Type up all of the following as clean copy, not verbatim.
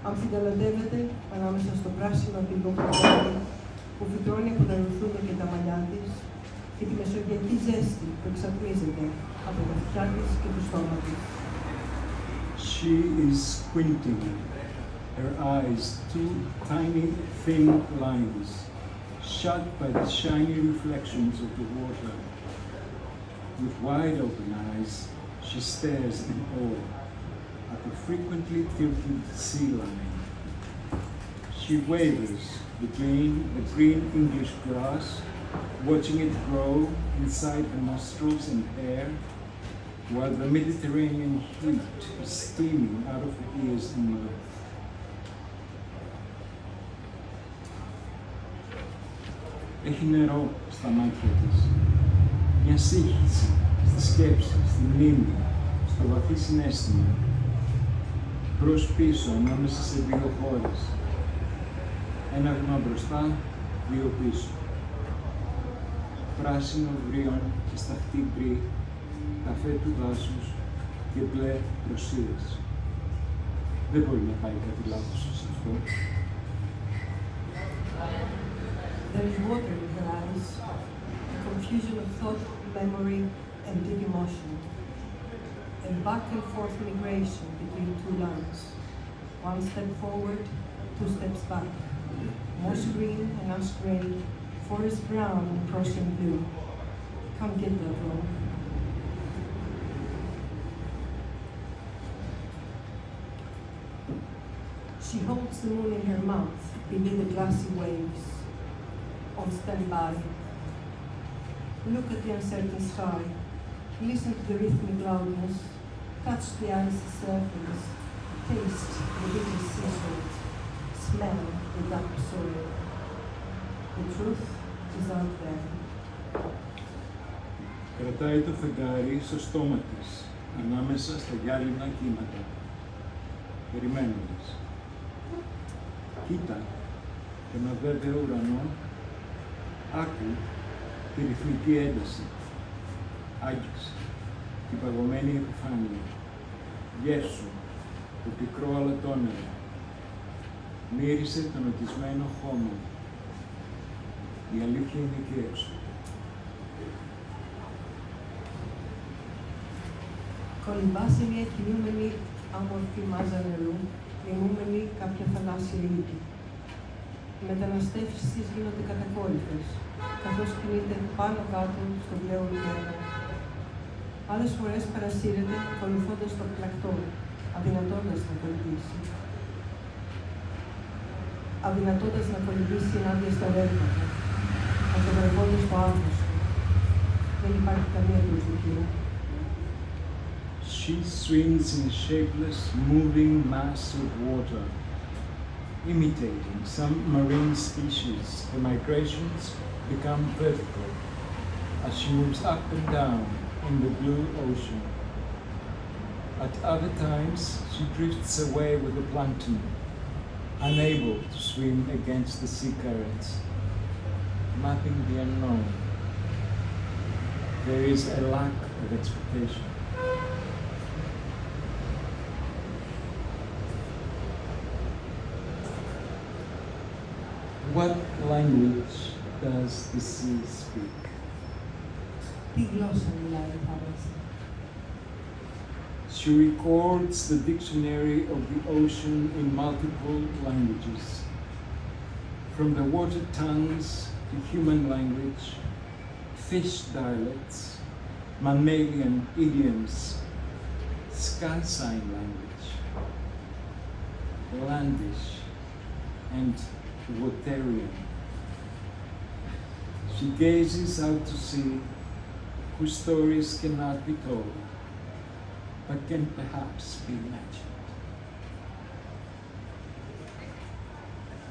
αμφιταλαντεύεται ανάμεσα στο πράσινο απειλό χλωράκι που φυτρώνει από τα ρουθούνια και τα μαλλιά της και τη μεσογειακή ζέστη που εξατμίζεται από τα αυτιά της και το στόμα της. She is squinting, her eyes two tiny thin lines, shut by the shiny reflections of the water. With wide open eyes, she stares in awe at the frequently tilted sea line. She wavers the green English grass, watching it grow inside her nostrils and hair, while the Mediterranean heat is steaming out of her ears and mouth. Έχει νερό στα μάτια της, μια σύγχυση στη σκέψη, στη μνήμη, στο βαθύ συναίσθημα, μπρος-πίσω ανάμεσα σε δύο χώρες, ένα βήμα μπροστά, δύο πίσω. Πράσινο βρίον και σταχτή μπρι, καφέ του δάσους και μπλε προσίες. Δεν μπορεί να πάει κάτι λάθος σε αυτό. There is water in her eyes, a confusion of thought, memory, and deep emotion. A back and forth migration between two lines. One step forward, two steps back. Moss green and ash gray, forest brown and Prussian blue. Can't get that wrong. She holds the moon in her mouth beneath the glassy waves. On standby. Look at the uncertain sky. Listen to the rhythmic loudness. Touch the icy surface. Taste the bitter sea salt. Smell the damp soil. The truth is out there. Κρατάει το φεγγάρι στο στόμα της, ανάμεσα στα γυάλινα κύματα, περιμένοντας. Κοίτα τον αβέβαιο ουρανό, άκου τη ρυθμική ένταση, άγγιξε την παγωμένη επιφάνεια, γεύσου το πικρό αλατόνερο, μύρισε τον οτισμένο χώμα. Η αλήθεια είναι εκεί έξω. Κολυμπά σε μια κινούμενη όμορφη μάζα νερού, λιμούμενη κάποια θαλάσσια είδη. Οι μεταναστεύσεις της γίνονται κατακόρυφες, καθώς κινείται πάνω κάτω στο πλέον ωκεανό. Άλλες φορές παρασύρεται ακολουθώντας το πλακτό, αδυνατώντας να κολυμπήσει. Αδυνατώντας να κολυμπήσει ενάντια στα ρεύματα, αυτοβρεβώντας το άγνωστο. Δεν υπάρχει καμία προσδοκία. She swims in a shapeless, moving mass of water, imitating some marine species. Her migrations become vertical as she moves up and down in the blue ocean. At other times, she drifts away with the plankton, unable to swim against the sea currents, mapping the unknown. There is a lack of expectation. What language does the sea speak? Τι γλώσσα μιλάει η θάλασσα? She records the dictionary of the ocean in multiple languages, from the water tongues to human language, fish dialects, mammalian idioms, sky sign language, landish, and Waterian. She gazes out to sea, whose stories cannot be told, but can perhaps be imagined.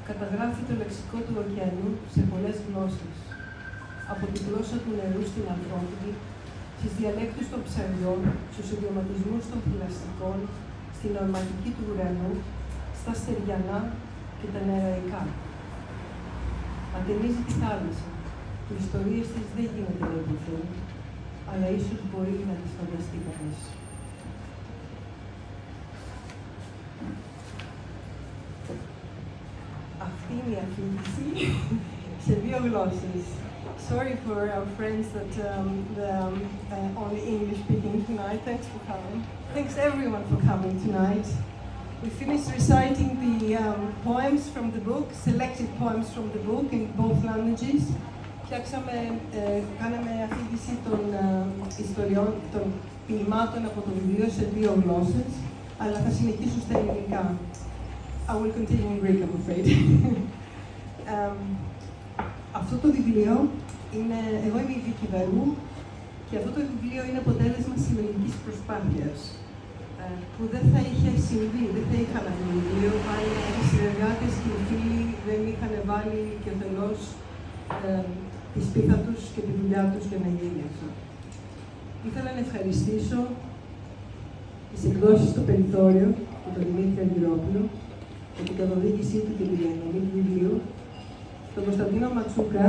Καταγράφει το λεξικό του ωκεανού σε πολλές γλώσσες. Από τη γλώσσα του νερού στην ανθρώπινη, στις διαλέκτους των ψαριών, στους ιδιωματισμούς των θηλαστικών, στην ορματική του ουρανού, στα στεριανά και τα νεραϊκά. Ατενίζει τη θάλασσα. Οι ιστορίες της δεν γίνονται να υποθούν, αλλά ίσως μπορεί να τις φανταστεί κανείς. η αφήγηση σε 2 γλώσσες. Sorry for our friends that they're only English speaking tonight. Thanks for coming. Thanks everyone for coming tonight. We finished reciting the poems from the book, selected poems from the book in both languages. Κάναμε αφήγηση των ιστοριών, των ποιημάτων από το βιβλίο σε 2 γλώσσες, αλλά θα συνεχίσω στα ελληνικά. I will continue in Greek, I'm afraid. Αυτό το βιβλίο είναι, εγώ είμαι η Βίκη Βέργου και αυτό το βιβλίο είναι αποτέλεσμα συλλογικής προσπάθειας που δεν θα είχε συμβεί, δεν θα είχα ένα βιβλίο αν οι συνεργάτες και οι φίλοι δεν είχαν βάλει και τελώς τη σπίθα τους και τη δουλειά τους για να γίνει αυτό. Ήθελα να ευχαριστήσω τις εκδόσεις στο Περιθώριο και τον Δημήτρη Αργυρόπουλο για την καθοδήγησή του και την διανομή του βιβλίου, τον Κωνσταντίνο Ματσούκα,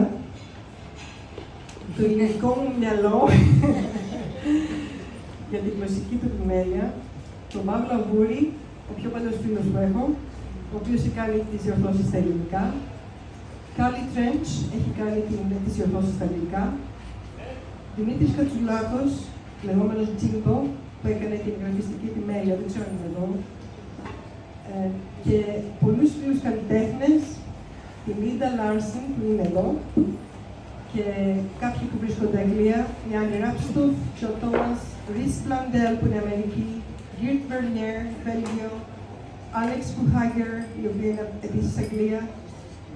το ελληνικό μου μυαλό για την γλωσσική του επιμέλεια, τον Παύλο Αγγούρη, ο πιο παλιός φίλος που έχω, ο οποίος έχει κάνει τις διορθώσεις στα ελληνικά. Κάλι Τρέντς έχει κάνει τις διορθώσεις στα αγγλικά. Δημήτρης Κατσουλάκος, λεγόμενος Τζίμπο, που έκανε την γραφιστική επιμέλεια, δεν ξέρω αν είναι εδώ. Και πολλούς φίλους καλλιτέχνες, τη Λίντα Λάρσεν που είναι εδώ, και κάποιοι που βρίσκονται Αγγλία, η Άννη Ράπστοφ, Τζο Τόμας, Ρίς Πλαντέλ που είναι Αμερική, Γκίρτ Βερνιέρ, Βέλγιο, Άλεξ Φουχάγκερ, η οποία είναι επίσης Αγγλία,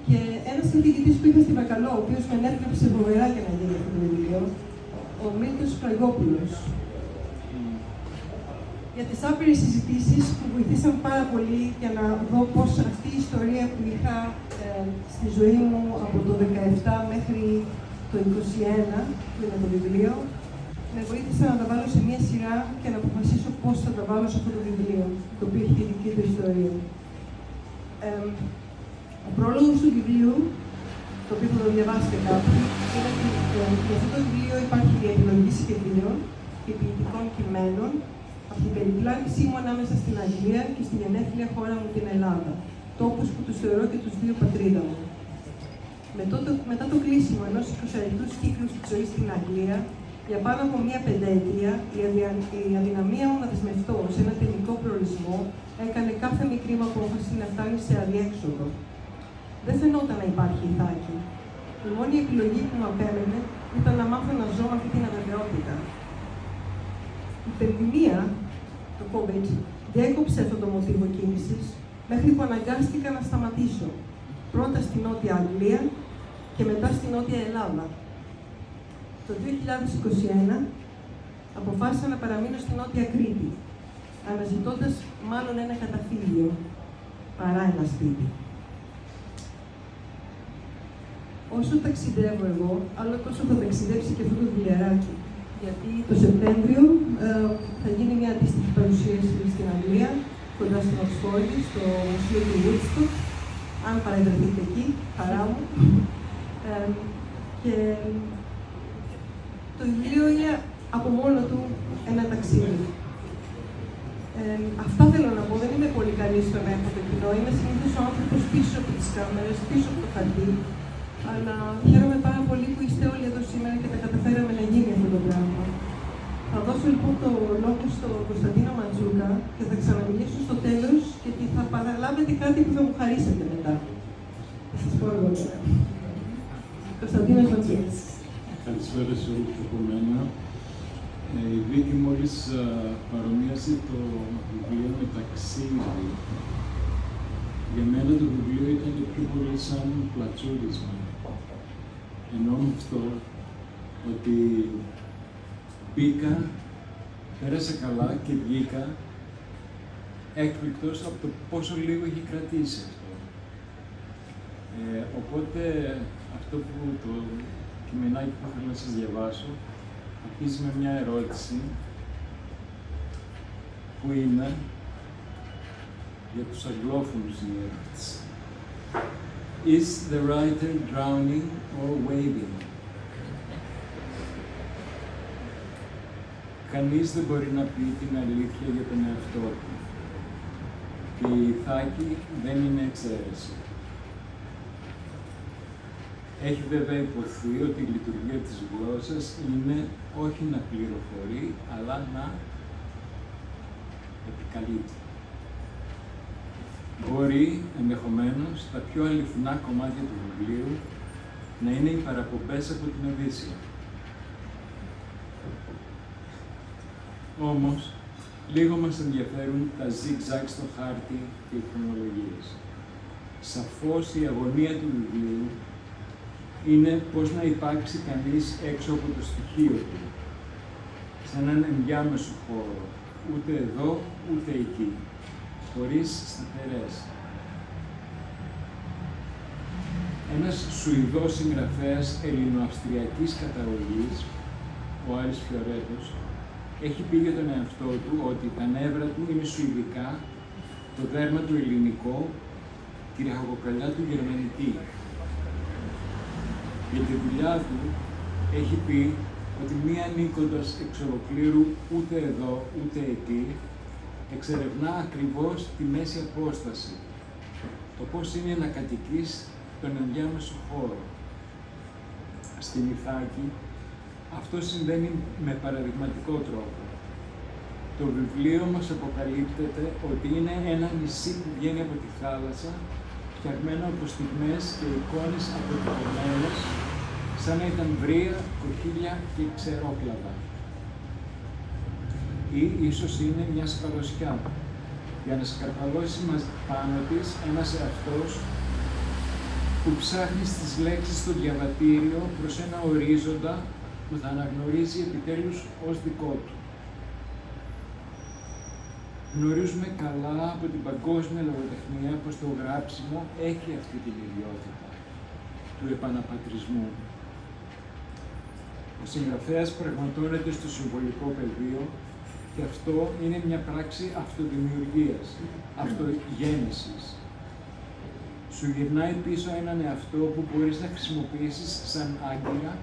και ένας καθηγητής που είχα στη Βακαλό, ο οποίος με ενέπνευσε φοβερά για να γίνει αυτό το βιβλίο, ο Μίλτος Φραγκόπουλος. Για τις άπειρες συζητήσεις που βοηθήσαν πάρα πολύ για να δω πώς αυτή η ιστορία που είχα στη ζωή μου από το 17 μέχρι το 21, που είναι το βιβλίο, με βοήθησαν να τα βάλω σε μία σειρά και να αποφασίσω πώς θα τα βάλω σε αυτό το βιβλίο, το οποίο έχει τη δική του ιστορία. Ο πρόλογος του βιβλίου, το οποίο θα το διαβάσετε κάπου, είναι ότι για αυτό το βιβλίο υπάρχει η επιλογή σχεδίων και ποιητικών κειμένων από την περιπλάνησή μου ανάμεσα στην Αγγλία και στη γενέθλια χώρα μου την Ελλάδα, τόπους που τους θεωρώ και τους 2 πατρίδα μου. Μετά το κλείσιμο ενός 20ετούς κύκλου στη ζωή στην Αγγλία, για πάνω από μία πενταετία, η αδυναμία μου να δεσμευτώ σε ένα τελικό προορισμό έκανε κάθε μικρή μου απόφαση να φτάνει σε αδιέξοδο. Δεν φαινόταν να υπάρχει Ιθάκη. Η μόνη επιλογή που μου απέμενε ήταν να μάθω να ζω με αυτή την αβεβαιότητα. Η πανδημία, το COVID, διέκοψε αυτό το μοτίβο κίνησης, μέχρι που αναγκάστηκα να σταματήσω. Πρώτα στη Νότια Αγγλία και μετά στη Νότια Ελλάδα. Το 2021 αποφάσισα να παραμείνω στη Νότια Κρήτη, αναζητώντας μάλλον ένα καταφύγιο παρά ένα σπίτι. Όσο ταξιδεύω εγώ, άλλο τόσο θα ταξιδέψει και αυτό το δουλειαράκι. Γιατί το Σεπτέμβριο θα γίνει μια αντίστοιχη παρουσίαση στην Αγγλία, κοντά στην Οξφόρδη, στο Μουσείο του Woodstock, αν παρευρεθείτε εκεί, χαρά μου. Και το βιβλίο είναι από μόνο του ένα ταξίδι. Αυτά θέλω να πω. Δεν είμαι πολύ καλή στο να έχω το κοινό. Είμαι συνήθως ο άνθρωπος πίσω από τις κάμερες, πίσω από το χαρτί. Αλλά χαίρομαι πάρα πολύ που είστε όλοι εδώ σήμερα και τα καταφέραμε να γίνει αυτό το πράγμα. Θα δώσω λοιπόν το λόγο στον Κωνσταντίνο Ματζούκα και θα ξαναμιλήσω στο τέλος, γιατί θα παραλάβετε κάτι που θα μου χαρίσετε μετά. Θα σας πω εγώ τώρα. Κωνσταντίνος Ματζούκας. Καλησπέρα σε όλους από μένα. Η Βίκη μόλις παρομοίασε το βιβλίο με ταξίδι. Για μένα το βιβλίο ήταν το πιο πολύ σαν πλατσούρισμα. Εννοώ με αυτό ότι μπήκα, πέρασα καλά και βγήκα έκπληκτος από το πόσο λίγο έχει κρατήσει αυτό. Οπότε αυτό που το κειμενάκι που θέλω να σας διαβάσω αρχίζει με μια ερώτηση που είναι για τους αγγλόφωνους η ερώτηση. Is the writer drowning or waving? Κανείς δεν μπορεί να πει την αλήθεια για τον εαυτό του. Και η Ιθάκη δεν είναι εξαίρεση. Έχει βέβαια υποθεί ότι η λειτουργία της γλώσσας είναι όχι να πληροφορεί, αλλά να επικαλύπτει. Μπορεί, ενδεχομένως, τα πιο αληθινά κομμάτια του βιβλίου να είναι οι παραπομπές από την Οδύσσεια. Όμως, λίγο μας ενδιαφέρουν τα zigzag στο χάρτη και οι χρονολογίες. Σαφώς η αγωνία του βιβλίου είναι πώς να υπάρξει κανείς έξω από το στοιχείο του, σε έναν ενδιάμεσο χώρο, ούτε εδώ, ούτε εκεί, χωρίς σταθερές. Ένας Σουηδός συγγραφέας ελληνοαυστριακής καταγωγής, ο Άρης Φιωρέτος, έχει πει για τον εαυτό του ότι τα νεύρα του είναι σουηδικά, το δέρμα του ελληνικό, τη ραχοκοκαλιά του γερμανική. Για τη δουλειά του έχει πει ότι μη ανήκοντας εξ ολοκλήρου ούτε εδώ ούτε εκεί, εξερευνά ακριβώς τη μέση απόσταση, το πώς είναι να κατοικείς τον ενδιάμεσο χώρο. Στην Ιθάκη, αυτό συμβαίνει με παραδειγματικό τρόπο. Το βιβλίο μας αποκαλύπτεται ότι είναι ένα νησί που βγαίνει από τη θάλασσα, φτιαγμένο από στιγμές και εικόνες αποτυπωμένες, σαν να ήταν βρύα, κοχύλια και ξερόκλαδα. Ή ίσως είναι μια σκαλωσιά, για να σκαρπαλώσει πάνω της ένας εαυτός που ψάχνει στις λέξεις στο διαβατήριο προς ένα ορίζοντα που θα αναγνωρίζει επιτέλους ως δικό του. Γνωρίζουμε καλά από την παγκόσμια λογοτεχνία πως το γράψιμο έχει αυτή την ιδιότητα του επαναπατρισμού. Ο συγγραφέας πραγματώνεται στο συμβολικό πεδίο και αυτό είναι μια πράξη αυτοδημιουργίας, αυτογέννησης. Σου γυρνάει πίσω έναν εαυτό που μπορείς να χρησιμοποιήσεις σαν άγκυρα,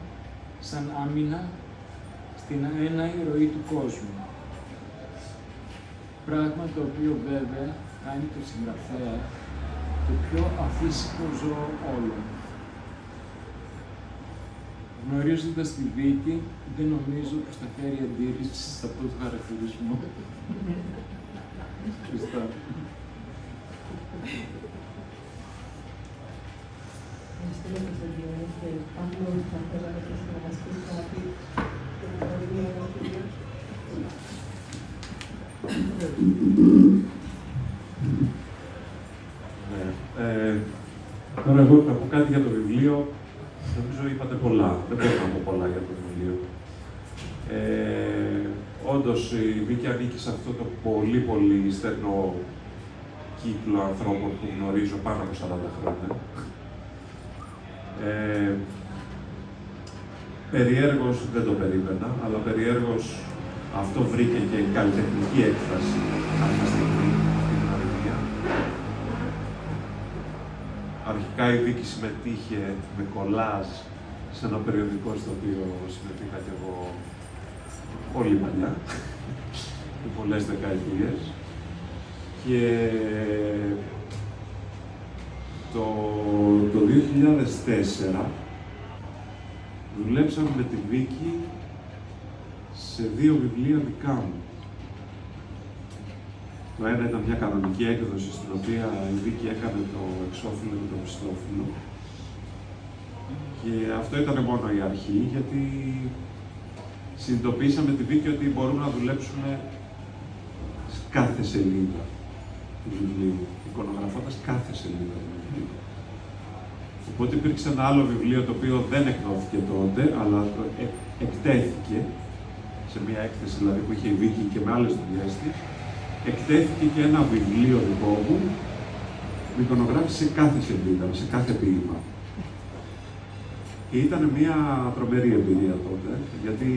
σαν άμυνα, στην αέναη ροή του κόσμου. Πράγμα το οποίο βέβαια κάνει το συγγραφέα το πιο αφύσικο ζώο όλων. Γνωρίζοντας τη Βίκη, δεν νομίζω πως θα φέρει αντίρρηση σε αυτό το χαρακτηρισμό. Ευχαριστώ. Ευχαριστούμε τον Σαντιόνι και πάνω θα θέλαμε και να μας πει κάτι για την αγωνία του βιβλίου. Τώρα εγώ θα πω κάτι για το βιβλίο. Νομίζω είπατε πολλά. Δεν μπορώ να πω πολλά για το βιβλίο. Όντως η Βίκη ανήκει σε αυτό το πολύ στενό κύκλο ανθρώπων που γνωρίζω πάνω από 40 χρόνια. Περιέργως δεν το περίμενα, αλλά περιέργως αυτό βρήκε και καλλιτεχνική έκφραση κάποια στιγμή στην Αρμενία. Αρχικά η Βίκη συμμετείχε με κολάζ σε ένα περιοδικό στο οποίο συμμετείχα και εγώ πολύ παλιά, και πολλές δεκαετίες. Και το 2004 δουλέψαμε με τη Βίκη σε 2 βιβλία δικά μου. Το ένα ήταν μια κανονική έκδοση στην οποία η Βίκη έκανε το εξώφυλλο και το πιστόφυλλο. Και αυτό ήταν μόνο η αρχή, γιατί συνειδητοποίησαμε τη Βίκη ότι μπορούμε να δουλέψουμε κάθε σελίδα του βιβλίου, εικονογραφώντας κάθε σελίδα του βιβλίου. Οπότε υπήρξε ένα άλλο βιβλίο το οποίο δεν εκδόθηκε τότε, αλλά εκτέθηκε σε μια έκθεση δηλαδή, που είχε η Βίκη και με άλλες δουλειές της. Εκτέθηκε και ένα βιβλίο δικό μου που εικονογράφησε σε κάθε σελίδα, σε κάθε ποίημα. Και ήταν μια τρομερή εμπειρία τότε, γιατί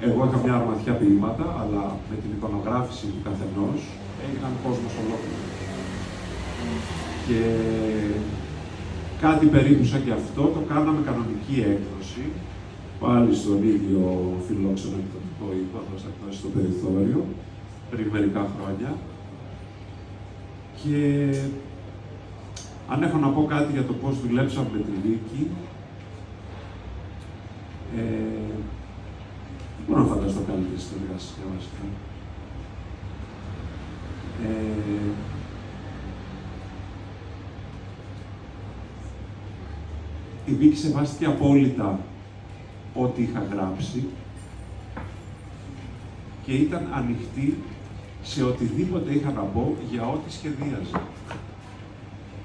εγώ είχα μια αρματιά ποίηματα, αλλά με την εικονογράφηση του καθενός έγιναν κόσμος ολόκληρο. Και κάτι περίπου σαν και αυτό το κάναμε κανονική έκδοση, πάλι στον ίδιο φιλόξενο εκδοτικό οίκο, στο Περιθώριο, πριν μερικά χρόνια. Και Αν έχω να πω κάτι για το πώς δουλέψαμε με τη Βίκη, δεν μπορώ να φανταστώ καλύτερη συνεργασία βασικά. Η Βίκη σεβάστηκε απόλυτα ό,τι είχα γράψει και ήταν ανοιχτή σε οτιδήποτε είχα να πω για ό,τι σχεδίαζα.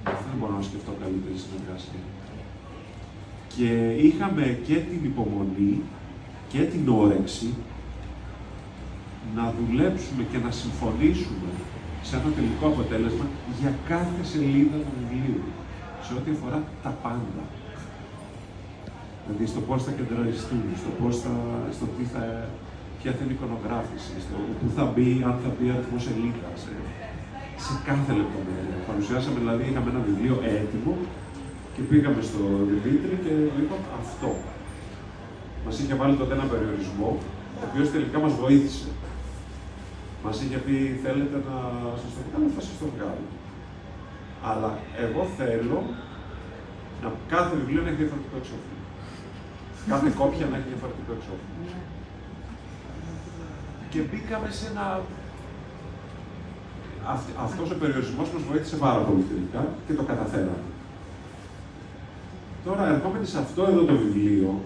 Δεν μπορώ να σκεφτώ καλύτερη συνεργασία. Και είχαμε και την υπομονή και την όρεξη να δουλέψουμε και να συμφωνήσουμε σε ένα τελικό αποτέλεσμα για κάθε σελίδα του βιβλίου, σε ό,τι αφορά τα πάντα. Δηλαδή στο πώς θα κεντραριστούν, ποια θα είναι η εικονογράφηση, στο πού θα μπει, αν θα μπει αριθμό σελίδα, σε κάθε λεπτομέρεια. Παρουσιάσαμε, δηλαδή, είχαμε ένα βιβλίο έτοιμο και πήγαμε στο Δημήτρη και είπαμε αυτό. Μας είχε βάλει τότε ένα περιορισμό, ο οποίος τελικά μας βοήθησε. Μας είχε πει, θέλετε να σας το βγάλω, θα σας το βγάλω. Αλλά εγώ θέλω να κάθε βιβλίο να έχει διαφορετικό εξώφυλλο. Κάθε κόπια να έχει διαφορετικό εξώφυλλο. Και μπήκαμε σε ένα... Αυτός ο περιορισμός μας βοήθησε πάρα πολύ τελικά και το καταφέραμε. Τώρα, ερχόμενοι σε αυτό εδώ το βιβλίο,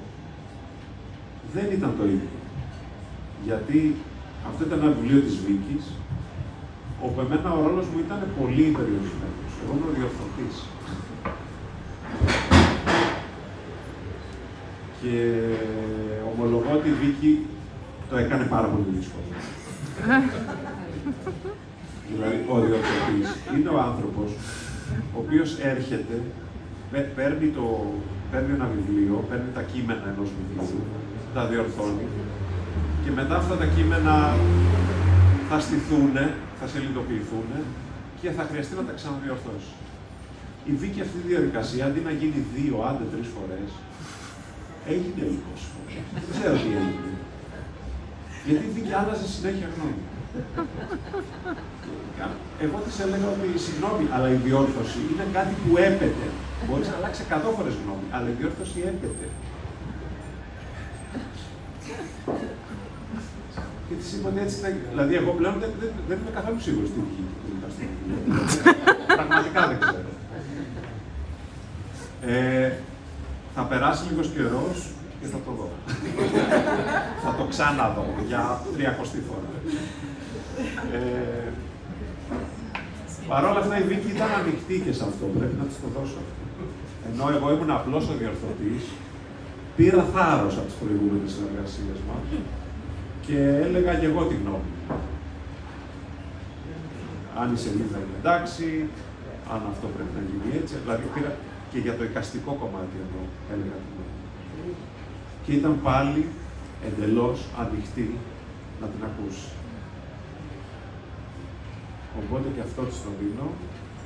δεν ήταν το ίδιο. Γιατί αυτό ήταν ένα βιβλίο της Βίκης, όπου εμένα ο ρόλος μου ήταν πολύ περιορισμένος. Εγώ ήμουν ο διορθωτής. Και ομολογώ ότι η Βίκη το έκανε πάρα πολύ δύσκολο. Δηλαδή, ο διορθωτής είναι ο άνθρωπος ο οποίος έρχεται, παίρνει ένα βιβλίο, παίρνει τα κείμενα ενός βιβλίου, τα διορθώνει και μετά αυτά τα κείμενα θα στηθούν, θα σελιδοποιηθούν και θα χρειαστεί να τα ξαναδιορθώσει. Η Βίκη αυτή τη διαδικασία, αντί να γίνει 2, άντε 3 φορές, έγινε 20 φορές. Δεν ξέρω τι έγινε. Γιατί η Βίκη άλλαζε συνέχεια γνώμη. Εγώ της έλεγα ότι συγγνώμη, αλλά η διόρθωση είναι κάτι που έπεται. Μπορείς να αλλάξει 100 φορές γνώμη, αλλά η διόρθωση έπεται. Και της είπα ότι έτσι θα... Δηλαδή, εγώ πλέον δεν είμαι καθόλου σίγουρος τι βγήκε το δικαστήριο. Πραγματικά δεν ξέρω. Θα περάσει λίγος καιρός και θα το δω. Θα το ξαναδώ για 30η φορά. Παρ' όλα αυτά η Βίκη ήταν ανοιχτή και σε αυτό, πρέπει να της το δώσω. Ενώ εγώ ήμουν απλός ο διορθωτής, πήρα θάρρος από τις προηγούμενες συνεργασίες μας και έλεγα και εγώ τη γνώμη μου. Αν η σελίδα είναι εντάξει, αν αυτό πρέπει να γίνει έτσι, δηλαδή πήρα και για το εικαστικό κομμάτι εδώ έλεγα τη γνώμη μου. Και ήταν πάλι εντελώς ανοιχτή να την ακούσει. Οπότε και αυτό της το δίνω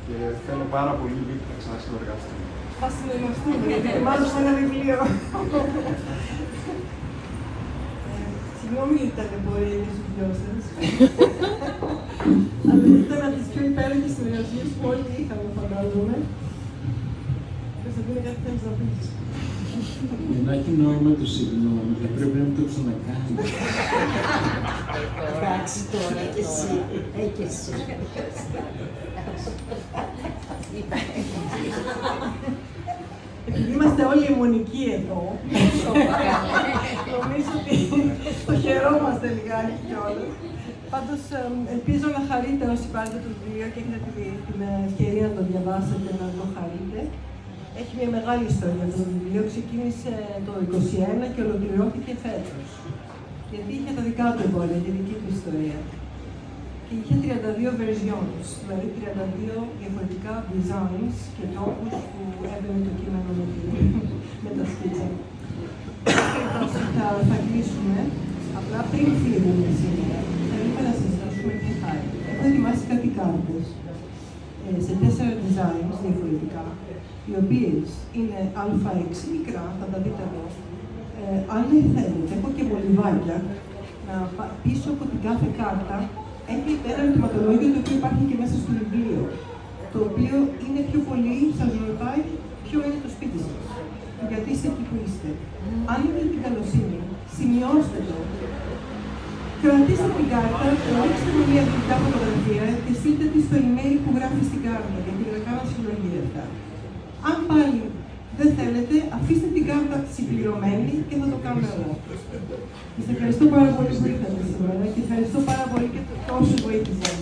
και θέλω πάρα πολύ να ξανασυνεργαστούμε. Θα συνεργαστούμε, γιατί ετοιμάζουμε ένα βιβλίο. Συγγνώμη για την ταλαιπωρία για τους δυο σας. Αλλά ήταν από τις πιο υπέροχες συνεργασίες που όλοι είχαμε, φαντάζομαι. Κωνσταντίνα, κάτι θέλεις να πεις? Να έχει νόημα το συγγνώμη, θα πρέπει να μην το ξανακάνει. Εντάξει τώρα και εσύ, και εσύ. Επειδή είμαστε όλοι αιμονικοί εδώ, νομίζω ότι το χαιρόμαστε λιγάκι κιόλας. Πάντως, ελπίζω να χαρείτε όσοι πάρετε το βιβλίο και έχετε την ευκαιρία να το διαβάσετε, να το χαρείτε. Έχει μια μεγάλη ιστορία το βιβλίο, ξεκίνησε το 2021 και ολοκληρώθηκε φέτος. Γιατί είχε τα δικά του εμπόδια, τη δική του ιστορία. Και είχε 32 versions, δηλαδή 32 διαφορετικά designs και τρόπους που έμπαινε το κείμενο με τα σκίτσα. Θα κλείσουμε, απλά πριν φύγουμε σήμερα, θέλουμε να σας δώσουμε μια χάρη. Έχω ετοιμάσει κάτι κάρτες σε 4 designs διαφορετικά, οι οποίες είναι α6 μικρά, θα τα δείτε εδώ. Αν θέλετε, έχω και μολυβάκια, πίσω από την κάθε κάρτα έχει ένα ερωτηματολόγιο το οποίο υπάρχει και μέσα στο βιβλίο. το οποίο είναι πιο πολύ, σας ρωτάει ποιο είναι το σπίτι σας. Γιατί είστε εκεί που είστε. Αν έχετε την καλοσύνη, σημειώστε το. Κρατήστε την κάρτα, τραβήξτε με μια δυτικά φωτογραφία και στείλτε τη στο email που γράφει στην κάρτα, γιατί θα κάνω συλλογή αυτά. Αν πάλι δεν θέλετε, αφήστε την κάρτα συμπληρωμένη και θα το κάνω εγώ. Σας ευχαριστώ πάρα πολύ που ήρθατε σήμερα και ευχαριστώ πάρα πολύ και όσους βοήθησαν.